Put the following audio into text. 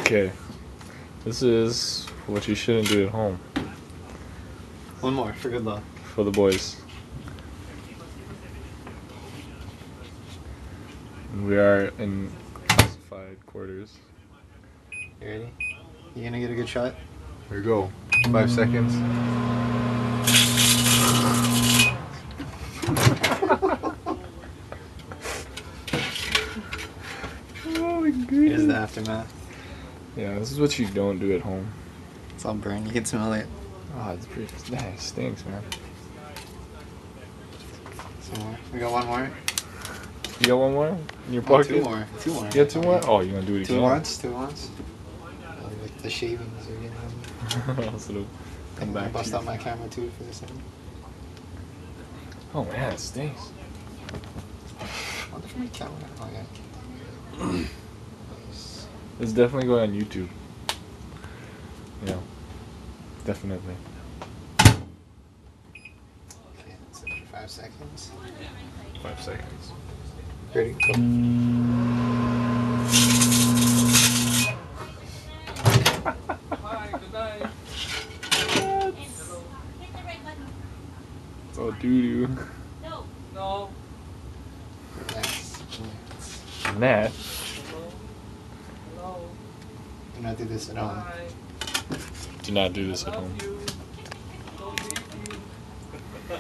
Okay. This is what you shouldn't do at home. One more for good luck. For the boys. We are in classified quarters. You ready? You gonna get a good shot? Here we go. 5 seconds. Oh my goodness. Here's the aftermath. Yeah, this is what you don't do at home. It's all burned. You can smell it. Oh, it's pretty. That stinks, man. Some more. We got one more. You got one more in your Oh, pocket? two more. Two more. You got two more? Oh, you gonna do it again? Two once. Two once. Like the shavings are getting on me. So, Come back. Bust out my camera too for this thing. Oh man, it stinks. What the my camera? Oh yeah. Nice. It's definitely going on YouTube. Yeah, definitely. Okay, that's it for 5 seconds. 5 seconds. Ready? Go. Hi, good night. It's all doo doo. No. Relax. Nat. Hello. Do not do this at home. Hi. Do not do this at Love home. you. Don't hate you.